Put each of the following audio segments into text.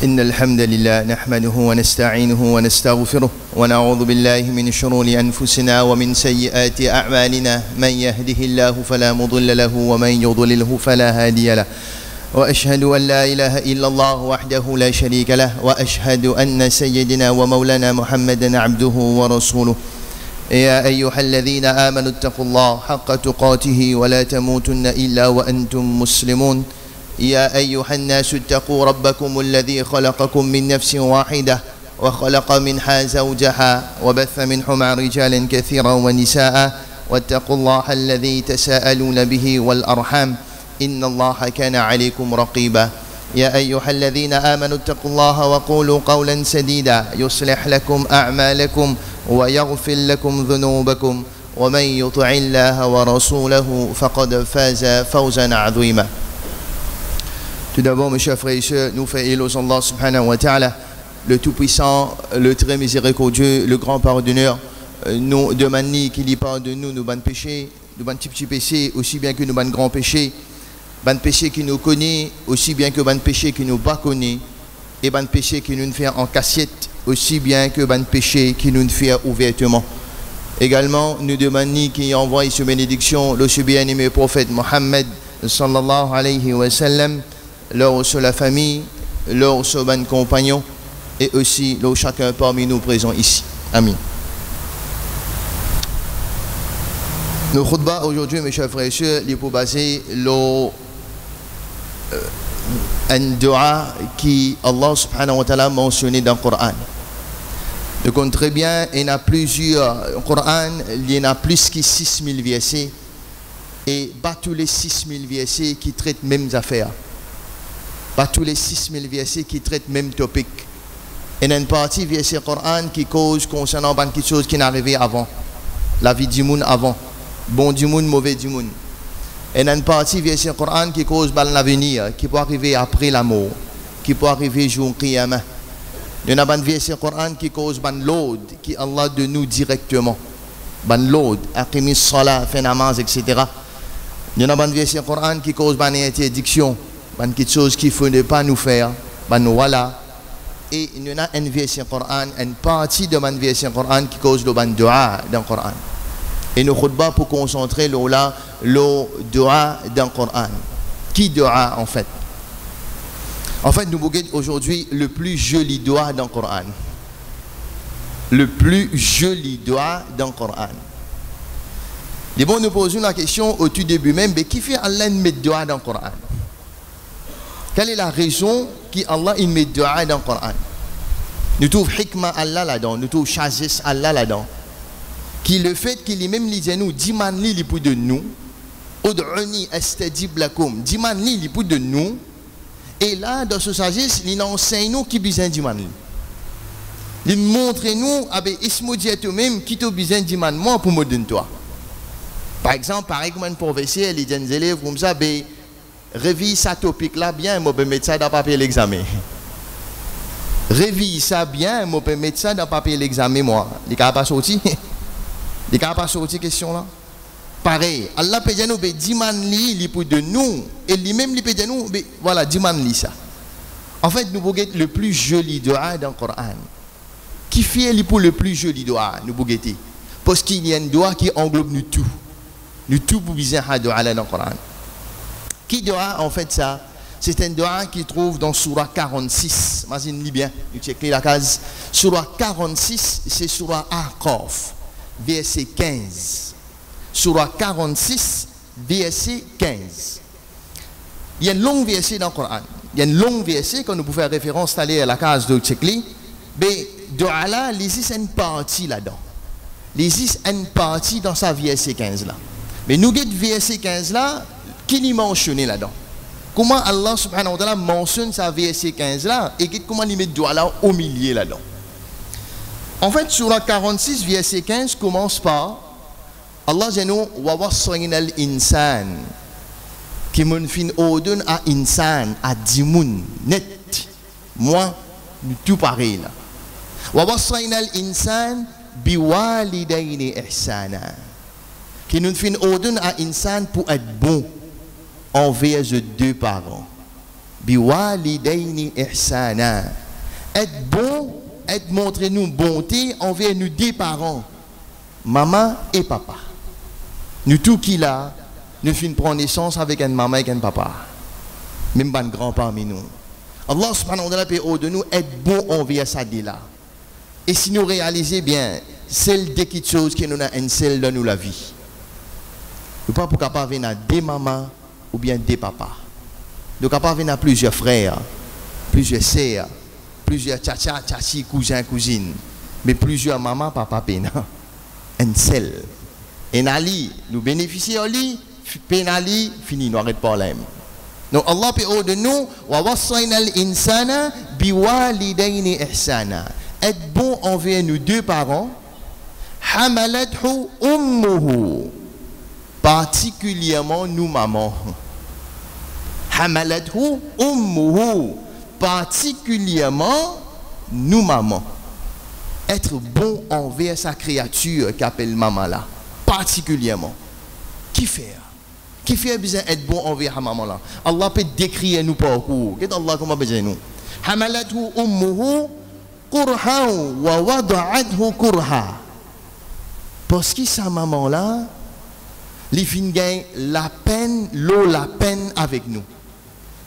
إن الحمد لله نحمده ونستعينه ونستغفره ونعوذ بالله من شرور أنفسنا ومن سيئات أعمالنا من يهده الله فلا مضل له ومن يضلله فلا هادي له وأشهد أن لا إله إلا الله وحده لا شريك له وأشهد أن سيدنا ومولانا محمدا عبده ورسوله يا أيها الذين آمنوا اتقوا الله حق تقاته ولا تموتن إلا وأنتم مسلمون يا أيها الناس اتقوا ربكم الذي خلقكم من نفس واحدة وخلق منها زوجها وبث منهما رجالا كثيرا ونساء واتقوا الله الذي تساءلون به والأرحام إن الله كان عليكم رقيبا يا أيها الذين آمنوا اتقوا الله وقولوا قولا سديدا يصلح لكم أعمالكم ويغفر لكم ذنوبكم ومن يطع الله ورسوله فقد فاز فوزا عظيما. Tout d'abord, mes chers frères et sœurs, nous faisons Allah subhanahu wa ta'ala, le Tout-Puissant, le très miséricordieux, le grand pardonneur. Nous demandons qu'il y pardonne nous nos bons péchés, nos bons petits péchés, aussi bien que nos bons grands péchés, bons péchés qui nous connaissent, aussi bien que bons péchés qui nous pas connaissent, et bons péchés qui nous fait en cassette, aussi bien que bons péchés qui nous fait ouvertement. Également, nous demandons qu'il envoie cette bénédiction, le bien-aimé prophète Mohammed sallallahu alayhi wa sallam, leur sur la famille, leur sur les compagnons et aussi leur chacun parmi nous présents ici. Amin. Nos khutbah aujourd'hui, mes chers frères et sœurs, il faut baser un dua qui Allah subhanahu wa ta'ala mentionné dans le Coran. Donc on très bien, il y a plusieurs, au Coran, il y en a plus que 6000 versets et pas tous les 6000 versets qui traitent les mêmes affaires. Pas tous les 6000 versets qui traitent le même topic. Il y a une partie verset Coran qui cause concernant quelque chose qui n'est arrivé avant. La vie du monde avant. Bon du monde, mauvais du monde. Il y a une partie verset Coran qui cause l'avenir, qui peut arriver après la mort, qui peut arriver jour Qiyamah. Il y a un verset Coran qui cause l'ordre qui Allah de nous directement. L'ordre, aqimis salat, fait namaz, etc. Il y a un verset Coran qui cause une interdiction. Quelque chose qu'il ne faut pas nous faire, voilà. Et il y a un verset Coran, une partie de mon verset Coran qui cause le dua dans le Coran. Et nous khutbah pour concentrer le dua dans le Coran. Qui dua en fait? En fait, nous voulons aujourd'hui le plus joli dua dans le Coran. Le plus joli dua dans le Coran. Et bon, nous posons la question au tout début même, mais qui fait Allah mettre dua dans le Coran? Quelle est la raison qui Allah il met dua dans le Coran? Nous trouvons hikmah Allah là-dedans, nous trouvons sagesse Allah là-dedans. Qui le fait qu'il est même lisé nous, dis-man li pour de nous, ud'uni astajib lakum, dis-man li pour de nous, et là dans ce sagesse, il enseigne nous qui besoin dis-man li. Il montre nous, avec ismo dit même qui te besoin dis-man moi pour me donner toi. Par exemple, pareil comme un professeur, les jeunes élèves comme ça, ben révise ça topic là bien, moi peux mettre ça dans papier l'examen. Révise ça bien, moi peux mettre ça dans papier l'examen moi. Les cas pas sorti. Les cas pas sorti question là. Pareil, Allah peut dire nous be diman li pour de nous et lui même lui peut dire nous voilà diman li ça. En fait, nous voulons le plus joli dua dans le Coran. Qui fait lui pour le plus joli dua nous voulons parce qu'il y a un dua qui englobe nous tout. Nous tout pour bien ha dua dans le Coran. Qui doit en fait ça? C'est un doigt qui trouve dans Surah 46. Imagine bien, nous checkons la case. Surah 46, c'est Surah Aqaf, verset 15. Surah 46, verset 15. Il y a un long verset dans le Coran. Il y a un long verset quand nous pouvons faire référence à la case de checkli. Mais doigt là, il y a une partie là-dedans. Il y a une partie dans sa verset 15 là. Mais nous avons verset 15 là. Qui est mentionné là-dedans? Comment Allah subhanahu wa ta'ala mentionne sa verset 15 là et comment il met doigt là au milieu là-dedans? En fait, surah 46, verset 15 commence par Allah dit nous wa wassayna al-insan qui mon fin ordonne à insan à dimoun net moi tout pareil là. Wa wassayna al-insan biwalidayni ihsana qui nous fin ordonne à insan pour être bon envers les deux parents. biwalidaini ihsana. Être bon, être montrer nous bonté envers nous deux parents, maman et papa. Nous tout qui là, nous finissons prendre naissance avec une maman et un papa. Même pas un grand parmi nous. Allah subhanahu wa ta'ala peut de nous être bon envers ça là. Et si nous réalisons bien, celle de quelque chose qui nous a une seule dans nous la vie. Nous ne pouvons pas venir à des mamans ou bien des papas. Nous ne pouvons pas venir à plusieurs frères, plusieurs sœurs, plusieurs tcha-tcha, tchachi, cousins, cousines. Mais plusieurs mamans, papa, pena. Une seule. Et nous bénéficions de lui, pénali, fini, nous arrêtons pas là. Donc Allah peut de nous, wa wassayna al-insana biwalidaini ihsana. Être bon envers nous deux parents, hamalathu ummuhu, particulièrement nous mamans. Hamalathu ummuhu, particulièrement nous mamans. Être bon envers sa créature qu'appelle maman là, particulièrement. Qui fait? Qui fait besoin d'être bon envers maman là? Allah peut décrire nous parcours. Qu'est-ce Allah comment besoin nous? Hamalathu ummuhu kurha wa wada'athu kurha. Parce que sa maman là, les filles gagnent la peine avec nous.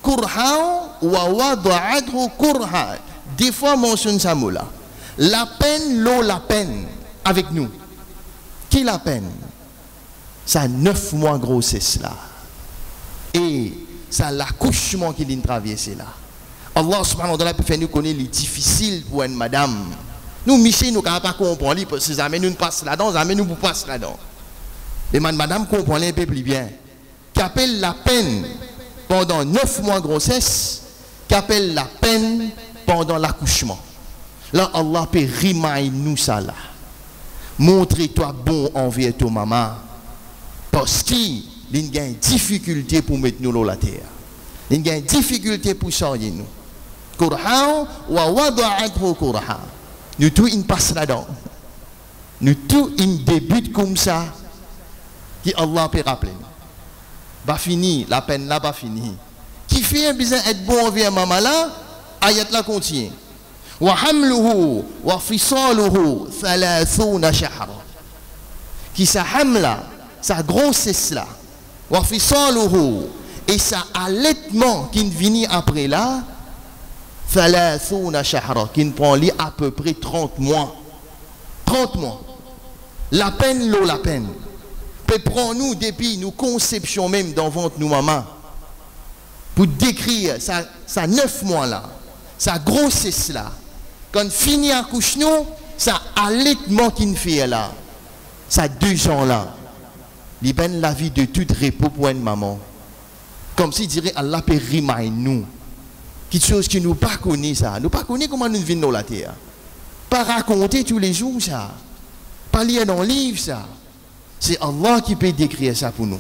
Kurha wa wada'athu kurha. Des fois mentionne ça mot là. La peine avec nous. Qui la peine? Ça 9 mois grossesse là. Et ça l'accouchement qu'il a traversé là. Allah subhanahu wa ta'ala peut faire nous connaître les difficiles pour une madame. Nous, Michel, nous ne pouvons pas comprendre parce que ça nous passe là-dedans, ça nous passe là-dedans. Et madame comprend un peu plus bien. Qui appelle la peine pendant 9 mois grossesse, qui appelle la peine pendant l'accouchement. Là, Allah peut reminder nous ça là. Montre-toi bon envers ton maman. Parce qu'il y a une difficulté pour mettre nous dans la terre. Il y a une difficulté pour changer nous. Kurha wa wada'athu kurha. Nous tous in passe là-dedans. Nous tous in débute comme ça. Qui Allah peut rappeler. Pas fini, la peine là pas fini. Qui fait un besoin être bon envers maman là, ayat là continue. Wa hamluhu wa fisaluhu 30 shahra. Qui sa hamla, sa grossesse là, wa fisaluhu et sa allaitement qui vient après là, 30 shahra, qui prend lui à peu près 30 mois. 30 mois. La peine, la peine. Peut prendre nous depuis nous conception même dans ventre nous maman. Pour décrire ça 9 mois là, sa grossesse là. Quand fini accouchement, ça allaitement qu'il fait là. Ça 2 ans là. Il ben la vie de tout repos pour une maman. Comme si dirait Allah peut reminder nous. Quelque chose que nous pas connaît ça. Nous pas connaît comment nous vivons dans la terre. Pas raconter tous les jours ça. Pas lire dans le livre ça. C'est Allah qui peut décrire ça pour nous.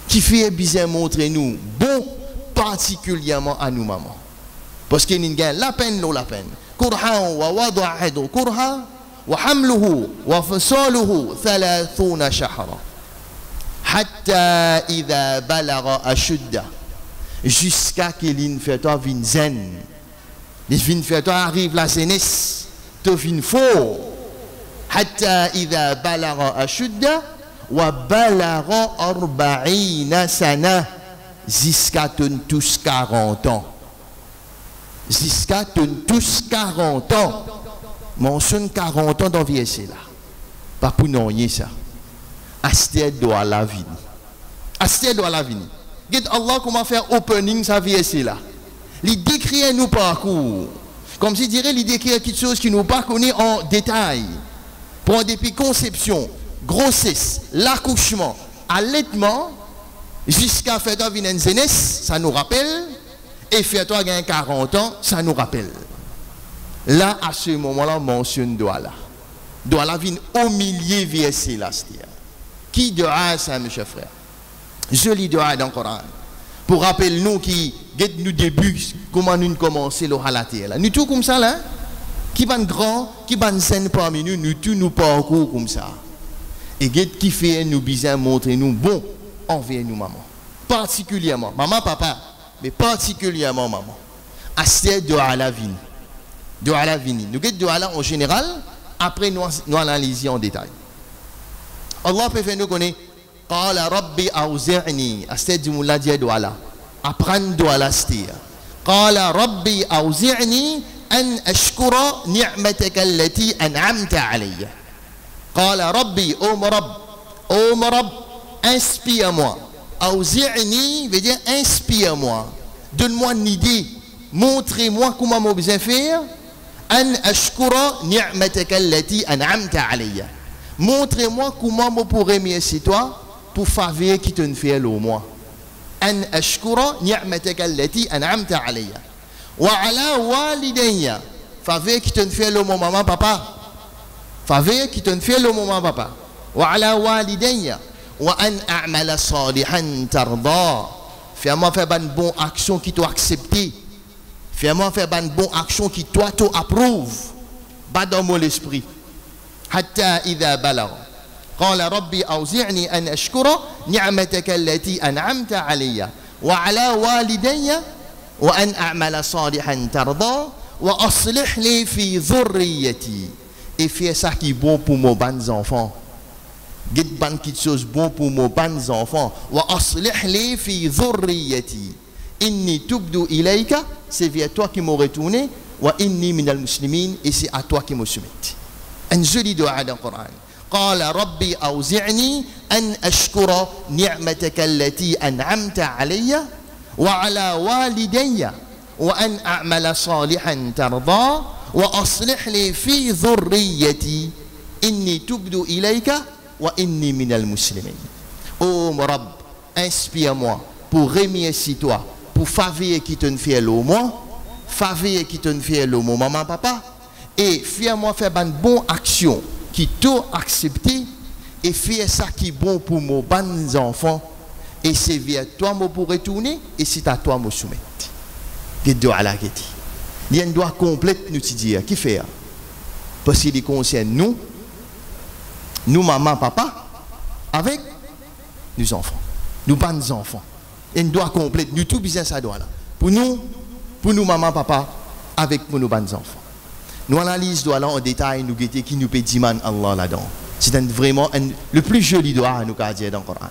Qui fait bien montrer nous bon particulièrement à nous maman. Parce qu'il y a la peine la peine. Kurha wa wada'athu kurha wa hamluhu wa fisaluhu 30 shahra. Hatta idha balagha ashudda. Jusqu'à qu'il fait toi vin zen. Les vin fait toi arrive la jeunesse. Tu vin fort. Hatta idha balagha ashudda wa balagha 40 sana. Jusqu'à tous 40 ans. Jusqu'à tous 40 ans. Mentionne 40 ans dans VSC là. Pas pour non ça. Astère doit la vie. Astère doit la vie. Regarde Allah comment faire opening sa VSC là. Il décrit nous parcours. Comme si dirait il décrit quelque chose qui nous pas connaît en détail. Pour depuis conception, grossesse, l'accouchement, allaitement, jusqu'à faire toi une jeunesse, ça nous rappelle. Et faire toi gagner 40 ans, ça nous rappelle. Là, à ce moment-là, mentionne Douala. Douala vient au milieu VSC là. Qui doit ça, mes chers frères? Joli doigt dans le Coran. Pour rappeler nous qui nous début, comment nous commençons le halaté là. Nous tous comme ça là. Qui van grand, qui van scène parmi nous, nous tous nous parcours comme ça. Et qui fait nous besoin montrer nous bon envers nous maman. Particulièrement, maman, papa. mais particulièrement maman. Aster de à la vini. De à la vini. Nous guettons de à la en général, après nous analyser en détail. Allah peut faire nous connaître. Qala rabbi awzi'ni. Aster du moula dit de à la. Apprendre de à la stir. Qala rabbi awzi'ni an ashkura ni'mataka allati an'amta alayya. Qala rabbi, oh mon Rabb, inspire-moi. Awzi'ni veut dire inspire-moi. Donne-moi une idée. Montrez-moi comment je besoin faire. An ashkura ni'mataka allati an'amta alayya. Montrez-moi comment je pourrais remercier toi pour faveur qui te fait au moi. An ashkura ni'mataka allati an'amta alayya. Wa ala walidayya. Faveur qui te fait au mon maman papa. Faveur qui te fait au mon maman papa. Wa ala walidayya. Wa an a'mala salihan tarda. Fais-moi faire une bonne action qui t'a accepté. Fais-moi faire une bonne action qui toi approuve. Pas dans mon esprit. Hatta idha balagh. Qala rabbi awzi'ni an ashkura ni'mataka allati an'amta alayya wa ala walidayya wa an a'mala salihan tarda wa aslih li fi dhurriyyati. Et fais ça qui est bon pour mes bons enfants. Get ban quelque chose bon pour mes bons enfants. Wa aslih li fi dhurriyyati. Inni tubdu ilayka, c'est vers toi qui m'aurait retourné. Wa inni minal muslimin, et c'est à toi qui me soumets. Un joli doigt dans le Coran. قال ربي أوزعني أن أشكر نعمتك التي أنعمت علي وعلى والدي وأن أعمل صالحا ترضى وأصلح لي في ذريتي إني تبت إليك وإني من المسلمين. Oh mon Rab, inspire-moi pour remercier toi, pour faveur qui te fait le moi, faveur qui te fait le mon maman papa, et fais-moi faire une bonne action qui t'ont accepté, et fais ça qui est bon pour mes bons enfants, et c'est vers toi que je pourrais retourner, et c'est à toi que je me soumets. Il y a une doigt complète, nous te dire, qui fait? Parce qu'il concerne nous, maman, papa, avec nos enfants, nos bons enfants. Il y a une doigt complète, nous tout besoin ça doit là. Pour nous, maman, papa, avec nos bons enfants. Nous analysons doigt là en détail, nous guetter qui nous peut dire Allah là-dedans. C'est vraiment le plus joli doigt nous qu'a dit dans le Coran.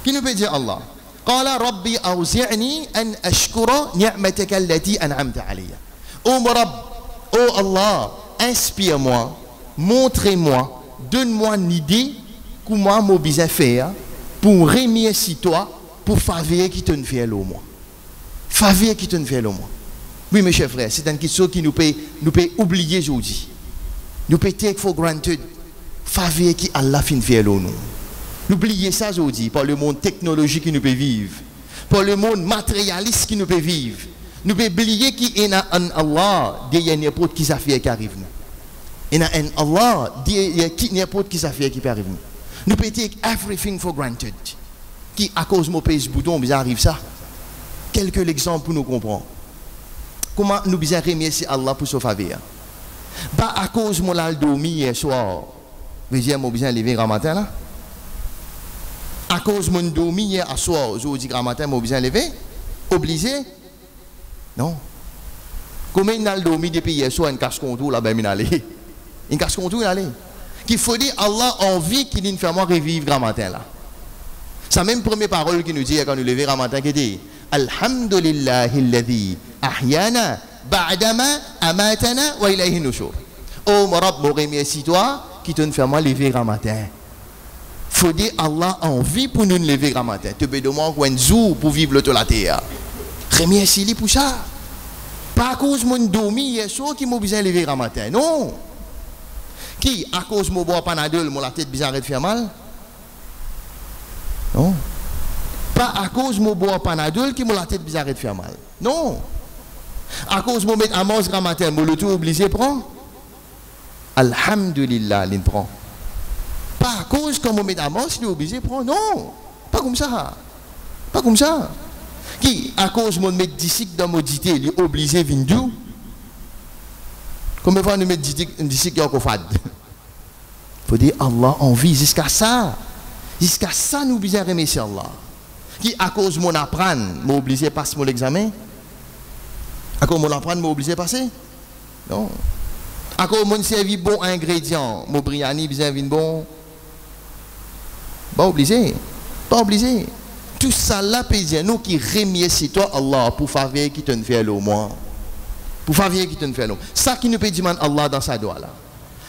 Qui nous peut dire Allah? Qala rabbi awzi'ni an ashkura ni'mataka allati an'amta alayya. Oh mon Rabb, oh Allah, inspire-moi, montrez-moi, donne-moi une idée comment je besoin faire pour remercier toi pour faveur qui te fait au moi. Faveur qui te fait au moi. Oui, mes chers frères, c'est une question qui nous peut oublier aujourd'hui. Nous peut take for granted. Faveur qui Allah fin fait nous. N'oubliez ça aujourd'hui par le monde technologique qui nous peut vivre, par le monde matérialiste qui nous peut vivre. Nous peut oublier qu'il y a un Allah derrière n'importe qui s'affaire qui arrive. Il y a un Allah derrière n'importe qui s'affaire qui peut arriver. Nous peut take everything for granted. Qui à cause de mon pays bouton, ça arrive ça. Quelques exemples pour nous comprendre. Comment nous besoin remercier Allah pour son faveur? Pas à cause de mon dormi hier soir. Vous dire mon besoin lever grand matin là? À cause de mon dormi hier soir, je vous dis grand matin, mon besoin lever? Obligé? Non. Combien il a dormi depuis hier soir, une casse-contour là, ben il allait. Une casse-contour il allait. Qu'il faut dire Allah a envie qu'il nous fait moi revivre grand matin là. C'est la même première parole qui nous dit quand nous levons grand matin qui dit Alhamdulillahilladhi ahyana ba'dama amatana wa ilayhi nushur. Oh mon Rabb, mon remercie toi qui te fait moi lever grand matin. Faut dire Allah a envie pour nous lever grand matin. Tu peux demander un jour pour vivre le la terre. Remercie-lui pour ça. Pas à cause de mon dormi hier soir qui m'a besoin lever grand matin. Non. Qui à cause de mon bois panadol, mon la tête bizarre de faire mal? Non. Pas à cause de mon bois panadol qui m'a la tête bizarre de faire mal. Non. À cause de mon mettre à manger grand matin, mon le tout obligé prend. Alhamdulillah, il prend. Pas à cause que mon mettre à manger, il est obligé prend. Non. Pas comme ça. Pas comme ça. Qui à cause de mon mettre d'ici dans mon dité, il est obligé de venir. Combien de fois nous mettons d'ici qui est encore fade? Il faut dire Allah envie jusqu'à ça. Jusqu'à ça, nous besoin remercier Allah. Qui, à cause de mon apprendre, m'a obligé à passer mon examen? À cause de mon apprendre, m'a obligé à passer? Non. À cause de mon servi bon ingrédient, mon briani, bien bon? Pas obligé. Pas obligé. Tout ça là, pédia, nous qui remercions toi, Allah, pour faveur qui te fait au moins. Pour faveur qui te fait l'eau. Ça qui nous peut dire Allah dans sa doigt là.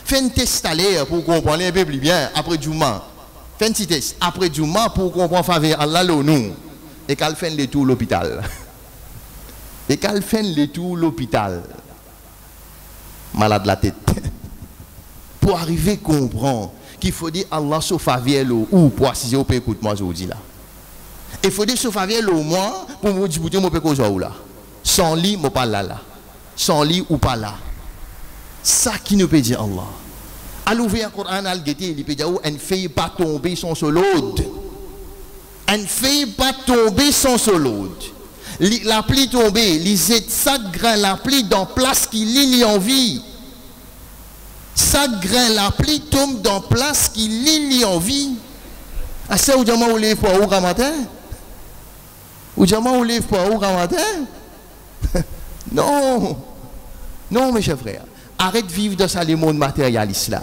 Fais un test pour comprendre un peu plus bien après Juma. Fais un petit test après Juma pour comprendre faveur Allah là nous. Et qu'elle fait le tour l'hôpital. Et qu'elle fait le tour l'hôpital. Malade la tête. Pour arriver à comprendre qu'il faut dire Allah sauf faveur l'eau ou pour assister au écoute moi aujourd'hui là. Il faut dire sauf faveur l'eau moi pour me dire mon péco là. Sans lit moi pas là. Sans lit ou pas là. Ça qui nous peut dire Allah. À l'ouvrir le Coran, al guetter, il peut dire on ne fait pas tomber son solode. On ne fait pas tomber son solode. La pluie tombée, les chaque grain la pluie dans place qui lit en vie. Chaque grain la pluie tombe dans place qui lit en vie. À ça où jamais on lève pour au matin? Ou jamais on lève pour au matin? Non. Non, mes chers frères. Arrête de vivre dans ce monde matérialiste là.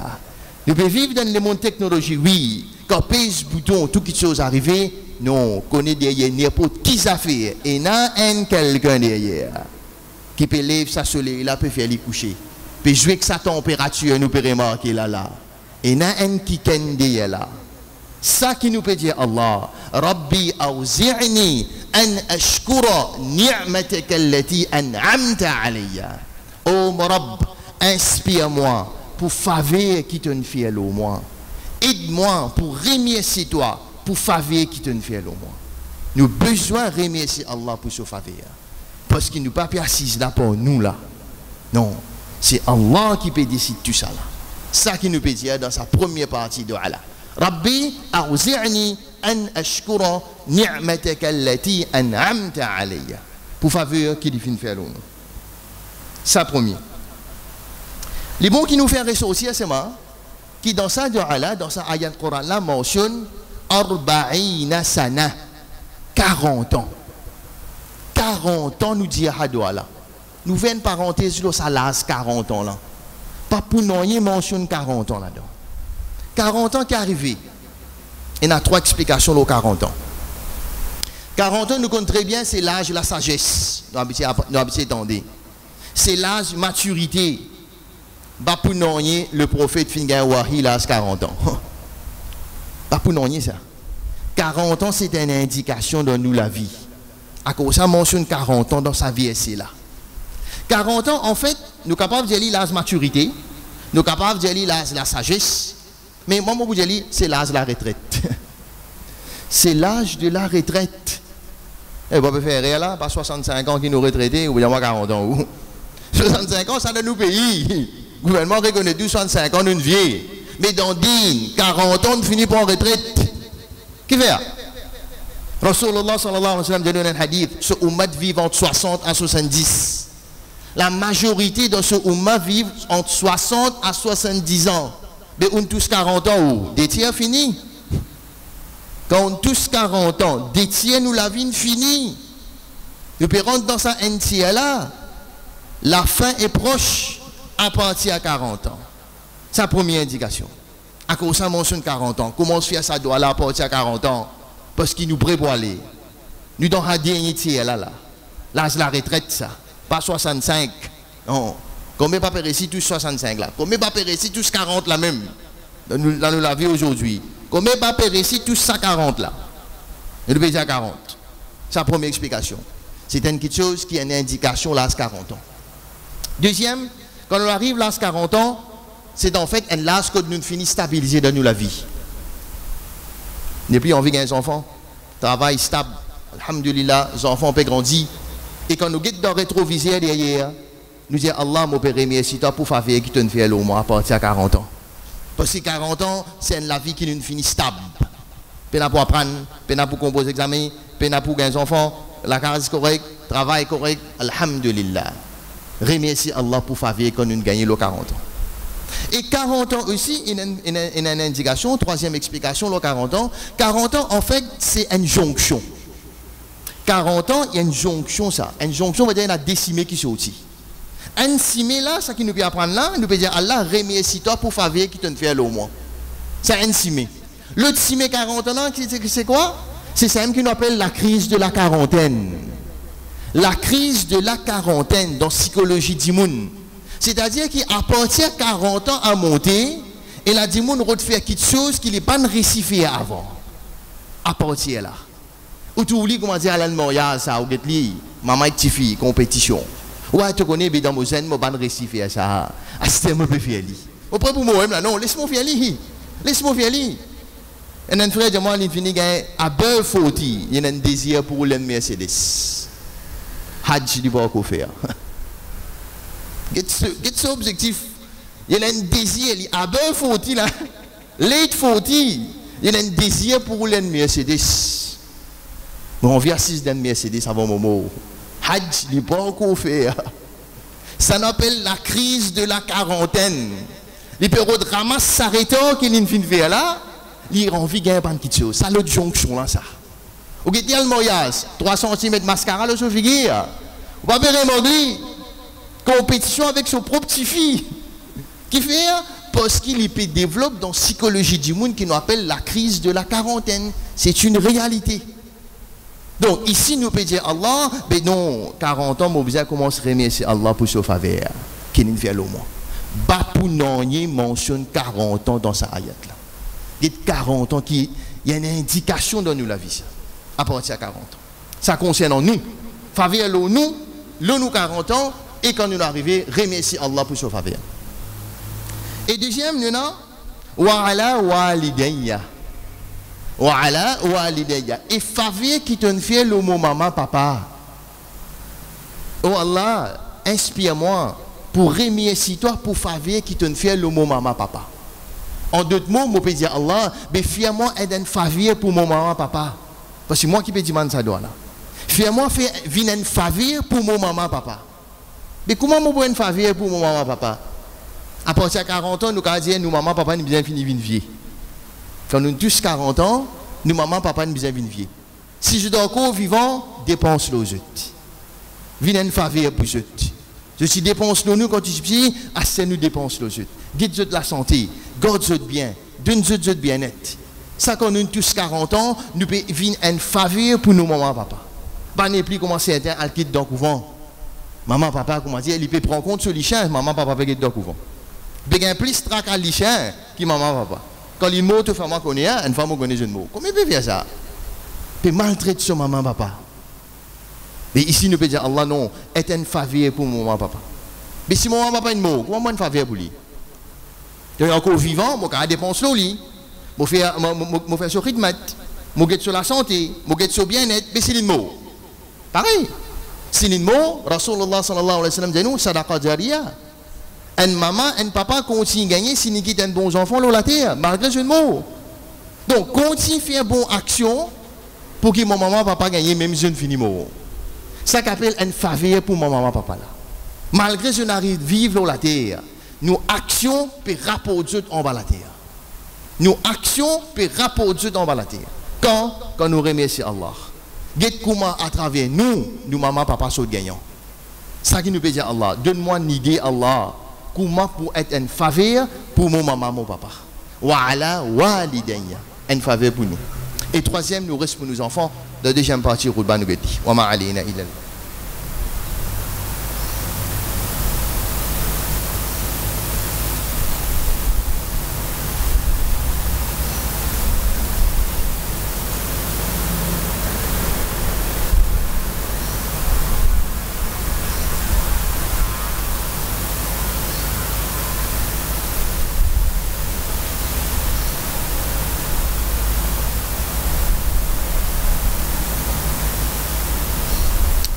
Nous pouvons vivre dans le monde technologique, oui. Quand pèse bouton, toute chose arrive, non, connaît derrière n'importe qui affaire. Et il y a quelqu'un derrière qui peut lever sa soleil, là peut faire les coucher. Peut jouer avec sa température, nous peut remarquer là. Et il y a un qui est derrière là. Ça qui nous peut dire Allah, Rabbi awzi'ni an ashkura ni'mataka allati an'amta alayya. Oh mon Rabb, inspire-moi pour faveur qui te fait au moins. Aide-moi pour remercier toi pour faveur qui te fait au moins. Nous avons besoin de remercier Allah pour ce faveur. Parce qu'il nous pas assis là pour nous là. Non, c'est Allah qui peut décider tout ça là. Ça qui nous peut dire dans sa première partie de Allah. Rabbi awzi'ni an ashkura ni'mataka allati an'amta alayya. Pour faveur qui te fait au nous. Ça premier. Les bons qui nous font ressortir, c'est moi, qui dans ça de Allah, dans sa ayat Coran là, mentionne Arba'ina sana, 40 ans. 40 ans, nous dit Hadwa là. Nous venons une parenthèse sur ça là, 40 ans là. Pas pour nous, il mentionne 40 ans là-dedans. 40 ans qui est arrivé. Il y a 3 explications aux 40 ans. 40 ans, nous connaissons très bien, c'est l'âge de la sagesse. Nous avons entendu. C'est l'âge de maturité. Bapounonier, le prophète Fingaï Wahi, l'âge 40 ans. Bapounonier, ça. 40 ans, c'est une indication de nous la vie. À cause ça mentionne 40 ans dans sa vie, c'est là. 40 ans, en fait, nous sommes capables de dire l'âge de maturité, nous sommes capables de dire l'âge de la sagesse, mais moi, je dis c'est l'âge de la retraite. C'est l'âge de la retraite. Et vous pouvez faire rien là, pas 65 ans qui nous retraités, ou bien 40 ans. 65 ans, ça donne nous pays. Le gouvernement reconnaît 65 ans d'une vie. Mais dans 10, 40 ans, on finit par en retraite. Qui fait? Rasulullah sallallahu alayhi wa sallam dit dans un hadith, ce ummat vit entre 60 à 70. La majorité de ce ummat vivent entre 60 à 70 ans. Mais on tous 40 ans où? Des tiers finis. Quand on tous 40 ans, des tiers nous la vie finie. Nous pouvons rentrer dans ça un tiers là. La fin est proche à partir à 40 ans. C'est la première indication. À cause ça mentionne 40 ans. Comment se fait ça doit là à partir à 40 ans? Parce qu'il nous prévoit aller. Nous dans la dernière tiers là. Là c'est la retraite ça. Pas 65. Non. Combien pas ici tous 65 là? Combien pas ici tous 40 là même? Dans nous la vie aujourd'hui. Combien pas ici tous 140 là? Nous devons dire 40. C'est la première explication. C'est une petite chose qui est une indication là à 40 ans. Deuxième, quand on arrive là à 40 ans, c'est en fait un l'âge que nous finissons stabiliser dans nous la vie. N'est plus envie des enfants, travail stable, alhamdulillah, les enfants peuvent grandir. Et quand nous guettons dans le rétroviseur derrière, nous disons Allah m'a père merci toi pour faveur qui te fait au moins à partir de 40 ans. Parce que 40 ans, c'est la vie qui nous finit stable. Peine pour apprendre, peine pour composer examen, peine pour gagner des enfants, la carrière correcte, travail correct, alhamdulillah. Remercie Allah pour faveur quand nous gagnons les 40 ans. Et 40 ans aussi, il y a une indication, troisième explication, les 40 ans. 40 ans, en fait, c'est une jonction. 40 ans, il y a une jonction, ça. Une jonction veut dire qu'il y a décimé qui sortit. Un cimé là, ça qui nous peut apprendre là, nous peut dire Allah remercie-toi pour faveur qui te fait au moins. C'est un cimé. L'autre cimé 40 ans, c'est quoi? C'est ça même qui nous appelle la crise de la quarantaine. La crise de la quarantaine dans la psychologie d'Imoun. C'est-à-dire qu'à partir de 40 ans à monter, et la Dimoun refait quelque chose qu'il n'est pas récifé avant. À partir là. Ou tu oublies comment dire à l'allemand, ça, ou maman et petite fille, compétition. Ouais, tu connais, mais dans mon zen, je ne récifé à ça. Ah, c'était un peu fier. Au point pour moi, non, laisse-moi fier. Laisse-moi fier. Et un frère de moi, il finit à bœuf fauti, il y a un désir pour le Mercedes. Hadj, il va faire. Get ce objectif. Il y a un désir, à bœuf fauti, là, late fauti, il y a un désir pour le Mercedes. Bon, on vient assise d'un Mercedes avant mon mot. Hadj, il va encore faire. Ça s'appelle la crise de la quarantaine. Les périodes ramassent s'arrêtant qu'il y a une fin de faire là. Il a envie de gagner un petit chose. Ça, l'autre jonction là, ça. Vous avez dit le moyage, 3 cm mascara, le chauffeur. Vous avez demandé compétition avec son propre petit fille. Qui fait parce qu'il développe dans la psychologie du monde qui nous appelle la crise de la quarantaine. C'est une réalité. Donc ici, nous pouvons dire Allah, mais non, 40 ans, nous commence à remercier Allah pour ce faveur qui nous fait au moins. Bapounanye mentionne 40 ans dans sa ayat là. Il y a 40 ans qui il y a une indication dans nous la vie à partir de 40 ans. Ça concerne nous. Faveur nous 40 ans et quand nous arrivons, remercier Allah pour ce faveur. Et deuxième, nous avons wa ala walidayya. Wa ala walidayya. Et faveur qui te fait le mot maman, papa. Oh Allah, inspire-moi pour remercier toi pour faveur qui te fait le mot maman, papa. En d'autres mots, je peux dire Allah, mais fais-moi une faveur pour mon maman, papa. Parce que moi qui peux dire ça doit là. Fais-moi faire une faveur pour mon maman, papa. Mais comment je peux une faveur pour mon maman, papa? À partir de 40 ans, nous allons dire, nous, maman, papa, nous bien fini de vivre. Quand nous avons tous 40 ans, nous, maman, papa, nous bien vivre. Si je dois encore vivant, dépense les autres. Viens une faveur pour les autres. Je suis dépense nous quand tu dis, assez nous dépense les autres. Guide de la santé, garde les autres bien, donne les autres bien-être. Ça, quand nous avons tous 40 ans, nous pouvons venir une faveur pour nous, maman, papa. Pas n'est plus comment certains à quitter dans le couvent. Maman, papa, comment dire, il peut prendre compte sur les chiens, maman, papa, peut quitter dans le couvent. Il y a plus de trac à les chiens que maman, papa. Quand les mots, une femme connaît, une femme connaît un mot. Comment il peut faire ça? Il peut maltraiter son maman, papa. Mais ici, nous pouvons dire, Allah, non, est une faveur pour mon maman, papa. Mais si mon maman, papa, une mot, comment moi une faveur pour lui? Je suis encore vivant, je vais dépenser sur lui. Je vais faire sur rythme, je vais sur la santé, je vais sur le bien-être, mais c'est une mot. Pareil. C'est une mot, Rasulullah sallallahu alayhi wa sallam dit nous, sadaqa jariya. Un maman, un papa continue à gagner si nous quittons un bon enfant sur la terre, malgré ce mot. Donc, continue à faire une bonne action pour que mon maman, papa gagne même si je ne finis mot. Ça qu'appelle une faveur pour mon maman, papa là. Malgré que je n'arrive à vivre sur la terre, nos actions peuvent rapporter en bas la terre. Nos actions peuvent rapporter en bas la terre. Quand nous remercions Allah. Get comment à travers nous, maman, papa, sont gagnants. Ça qui nous peut dire Allah, donne-moi niguer Allah. Comment pour être une faveur pour mon maman, mon papa. Wa ala walidayya. Une faveur pour nous. Et troisième, nous reste pour nos enfants. La deuxième partie, Roulba nous dit. Wa ma alayna illa.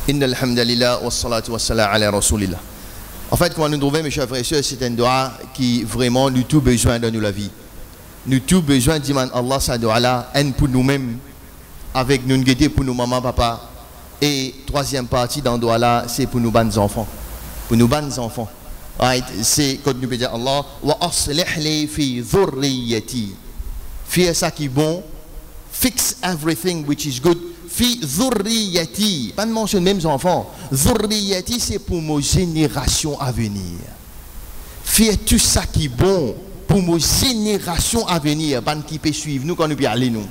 Inna alhamdulillah wa salatu wa salam ala rasulillah. En fait, comment nous trouvons, mes chers frères et sœurs, c'est un doigt qui vraiment nous tout besoin dans la vie. Nous tout besoin de demander Allah sa doigt là, un pour nous-mêmes, avec nous guetter pour nos mamans, papa. Et troisième partie dans le doigt là, c'est pour nos bonnes enfants. Pour nos bonnes enfants. Right? C'est quand nous pouvons dire Allah, wa aslih li fi dhurriyyati. Fais ça qui est bon, fix everything which is good fi dhurriyati. Pas de mention même enfants. Dhurriyati, c'est pour nos générations à venir. Fais tout ça qui est bon pour nos générations à venir. Ban qui peut suivre nous quand nous peut aller nous.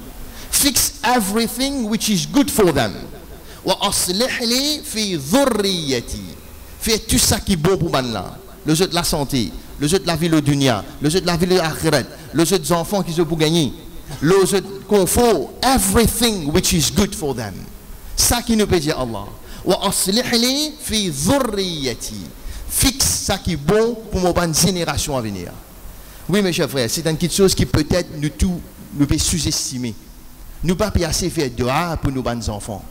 Fix everything which is good for them. Wa aslih li fi dhurriyati. Fais tout ça qui est bon pour ban là. Le jeu de la santé, le jeu de la vie au dunya, le jeu de la vie au akhirat, le jeu des enfants qui sont pour gagner. Le jeu de confort, everything which is good for them. Ça qui nous peut dire Allah. Wa aslih li fi dhurriyati. Fixe ça qui est bon pour nos bonnes générations à venir. Oui, mes chers frères, c'est une petite chose qui peut-être nous peut sous-estimer. Nous pas assez faire dua pour nos bonnes enfants.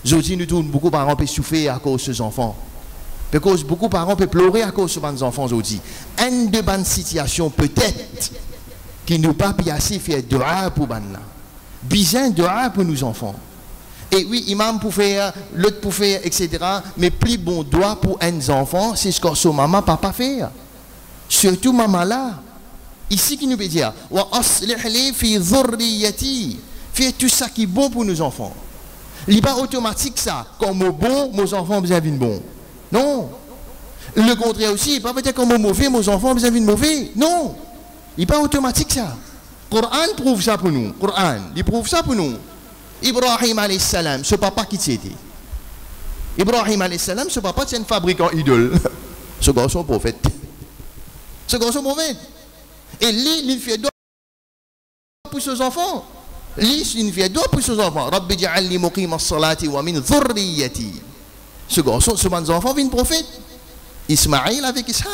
Aujourd'hui, nous tous beaucoup de parents peuvent souffrir à cause de ces enfants. Parce que beaucoup de parents peuvent pleurer à cause de ces bonnes enfants aujourd'hui. Une de bonnes situations peut-être qui nous pas assez faire dua pour bonnes là. Besoin de dua pour nos enfants. Et oui, imam pour faire, l'autre pour faire, etc. Mais plus bon doigt pour un enfant, c'est ce que son maman, papa fait. Surtout maman là. Ici qui nous peut dire, wa aslih li fi dhurriyati. Fais tout ça qui est bon pour nos enfants. Il n'est pas automatique ça. Quand mon bon, nos enfants besoin de bon. Non. Le contraire aussi, il n'est pas peut-être quand mon mauvais, nos enfants besoin de mauvais. Non. Il n'est pas automatique ça. Coran prouve ça pour nous. Coran, il prouve ça pour nous. Ibrahim alayhi salam, ce papa qui c'était. Ibrahim alayhi salam, ce papa c'est un fabricant idole. Ce garçon prophète. Ce garçon prophète. Et lui, il fait doigt pour ses enfants. Lui, il fait doigt pour ses enfants. Rabbi ja'alni muqima as-salati wa min dhurriyyati. Ce garçon, ce bon enfant vient prophète. Ismaïl avec Ishaq.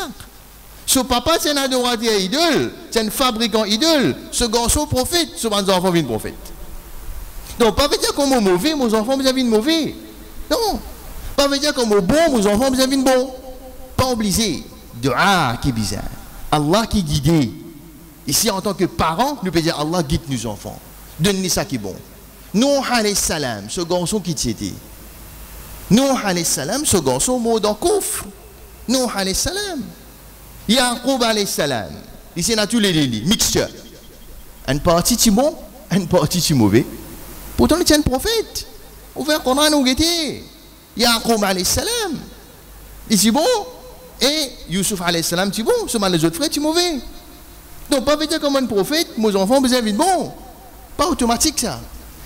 Ce papa c'est un adorateur idole, c'est un fabricant idole. Ce garçon prophète, ce bon enfant vient prophète. Donc, pas veut dire qu'on est mauvais, nos enfants besoin de mauvais. Non. Pas veut dire qu'on est bon, nos enfants besoin de bon. Pas obligé. Dua qui est bizarre. Allah qui guide. Ici, en tant que parents, nous pouvons dire Allah guide nos enfants. Donne-nous ça qui est bon. Nuh alayhi salam, ce garçon qui était. Nuh alayhi salam, ce garçon mort dans le coffre. Nuh alayhi salam. Yaqub alayhi salam. Ici, on a tous les délits. Mixture. Une partie qui est bon, une partie qui est mauvais. Pourtant, il y a un prophète. Ouvert le Coran, nous guettez. Yaqub alayhi salam. Il est bon. Et Yusuf alayhi salam, c'est bon. Seulement les autres frères, c'est mauvais. Donc, pas dire comme un prophète, nos enfants besoin de bon. Pas automatique ça.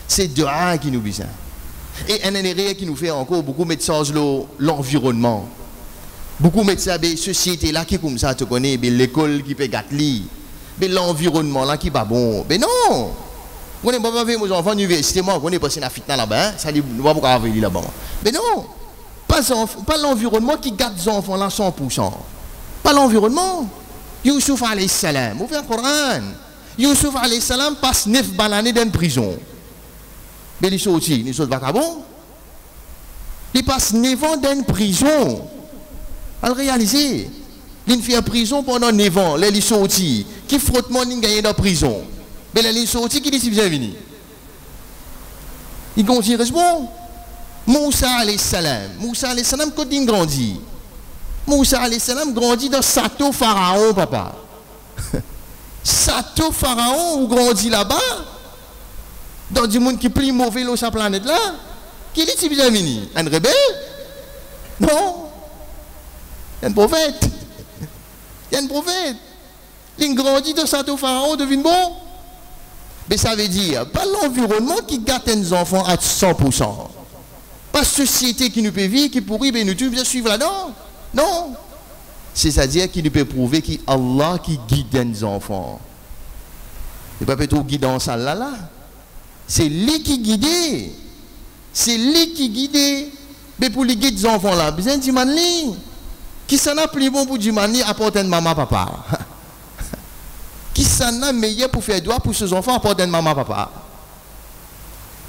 C'est dua qui nous besoin. Et un erreur qui nous fait encore beaucoup mettre ça l'environnement. Beaucoup mettre ça des sociétés là qui comme ça, tu connais, l'école qui peut gâter, l'environnement là qui pas bon. Mais non. On n'est pas avec nos enfants à l'université, moi, on est passé la fitna là-bas, ça dit, nous ne pouvons pas avoir là-bas. Mais non, pas l'environnement qui garde les enfants là 100%. Pas l'environnement. Yusuf alayhi salam, ouvrez le Coran. Yusuf alayhi salam passe 9 années dans une prison. Mais il sont aussi, ils sont pas bon. Il passe 9 ans dans une prison. À le réaliser. Il fait prison pendant 9 ans, là il sont aussi. Qui frottement il gagne dans la prison. Mais là, il est sorti qui dit si bienvenue. Il continue, bon. Moussa alayhi salam. Moussa alayhi salam, quand il grandit. Moussa alayhi salam grandit dans Sato Pharaon, papa. Sato Pharaon, où grandit là-bas, dans du monde qui est plus mauvais sur sa planète là. Qui dit si bienvenue? Un rebelle? Non. Il y a un prophète. Il y a un prophète. Il grandit dans Sato Pharaon, devient bon. Mais ça veut dire, pas l'environnement qui gâte nos enfants à 100%. Pas la société qui nous peut vivre, qui pourrit, mais nous devons suivre là-dedans. Non. C'est-à-dire qu'il peut prouver qu'il Allah qui guide nos enfants. Il ne peut pas être guidé dans ça là. C'est lui qui guide. C'est lui qui guide. Mais pour les guider les enfants là, besoin de dire, qui s'en a plus bon pour dire, apporter une maman, papa. Qui s'en a meilleur pour faire droit pour ses enfants apporter une maman, papa.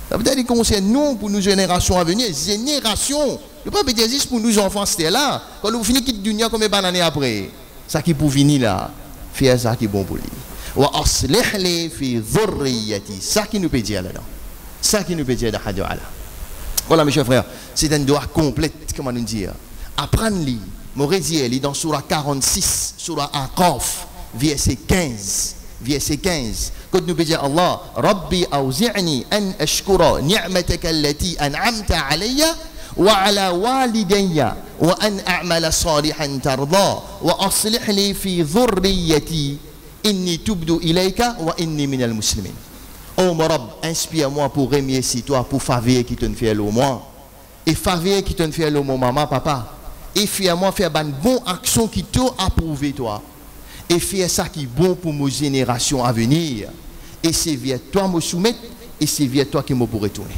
Ça veut dire qu'il concerne nous pour nos générations à venir. Génération. Ne pas dire juste pour nos enfants, c'était là. Quand vous finissez quitter dunya comme une année après. Ça qui pour venir là. Faire ça qui est bon pour lui. Wa aslih li fi dhurriyyati. Ça qui nous peut dire là-dedans. Ça qui nous peut dire dans Hadith Allah. Voilà mes chers frères. C'est une doigt complète, comment nous dire. Apprendre-li. M'aurait dit, dans Surah 46, Surah Aqaf. Verset 15 verset 15. Quand nous disons Allah, Rabbi awzi'ni an ashkura ni'mataka allati an'amta alayya wa ala walidayya wa an a'mala salihan tarda wa aslih li fi dhurriyyati inni tubdu ilayka wa inni minal muslimin. Oh mon Rabb, inspire-moi pour remercier toi pour faveur qui te fait au moi et faveur qui te fait au mon maman papa et fais-moi faire une bonne action qui t'a approuvé toi et fais ça qui est bon pour nos générations à venir et c'est vers toi me soumettre et c'est vers toi qui me pourrai retourner.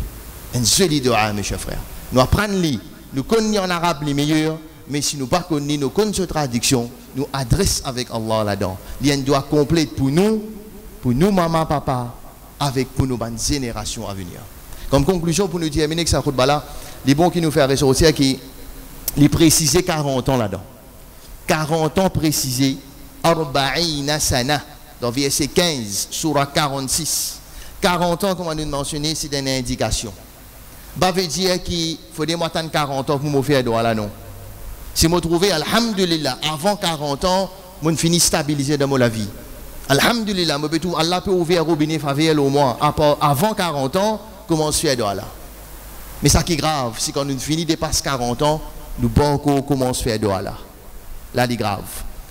Un joli doa mes chers frères. Nous apprenons nous connaissons en arabe les meilleurs mais si nous ne connaissons pas nous connaissons traduction nous adressons avec Allah là-dedans. Il y a un doigt complet pour nous maman papa avec pour nos bonnes générations à venir. Comme conclusion pour nous terminer que ça route là, les bons qui nous fait ressortir qui les préciser 40 ans là-dedans. 40 ans précisés arba'ina sana dans verset 15 surah 46. 40 ans comme on nous mentionné c'est une indication. Bah veut dire qu'il faut des mois 40 ans pour me faire droit là non. Si me trouver alhamdulillah avant 40 ans, mon fini stabilisé dans ma vie. Alhamdulillah, Allah peut ouvrir robinet faveur au moins avant 40 ans, comment se fait droit là. Mais ça qui est grave, c'est quand nous finissons dépasse 40 ans, nous banco comment se fait droit là. Là c'est grave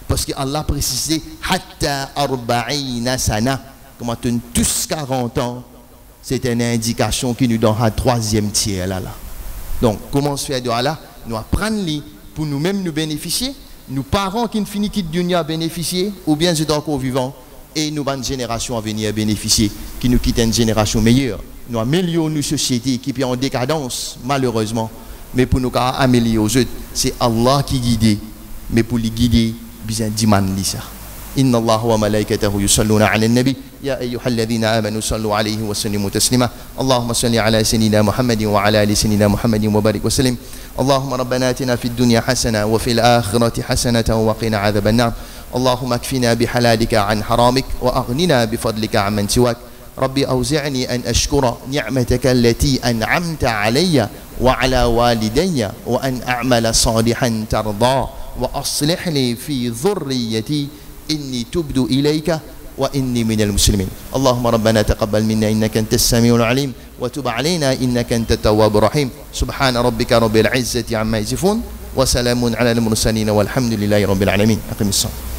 parce que Allah précisé hatta arba'ina sana, comment tous 40 ans, c'est une indication qui nous donne un troisième tiers là. Donc comment se fait droit là, nous apprenons pour nous-mêmes nous bénéficier, nos parents qui ne finissent quitte dunya bénéficier, ou bien c'est encore vivants, et nous bonnes générations à venir bénéficier, qui nous quittent une génération meilleure. Nous améliorons nos sociétés qui sont en décadence, malheureusement, mais pour nous améliorer aux autres, c'est Allah qui guide, mais pour les guider, besoin d'imam ça. إن الله وملائكته يصلون على النبي يا أيها الذين آمنوا صلوا عليه وسلموا تسليما اللهم صل على سيدنا محمد وعلى آل سيدنا محمد وبارك وسلم اللهم ربنا آتنا في الدنيا حسنة وفي الآخرة حسنة وقنا عذاب النار اللهم اكفنا بحلالك عن حرامك وأغننا بفضلك عمن سواك ربي أوزعني أن أشكر نعمتك التي أنعمت علي وعلى والدي وأن أعمل صالحا ترضاه وأصلح لي في ذريتي إني تبد إليك وإني من المسلمين اللهم ربنا تقبل منا إنك أنت السميع العليم وتب علينا إنك أنت التواب الرحيم سبحان ربك رب العزة عما يصفون وسلام على المرسلين والحمد لله رب العالمين أقم الصلاة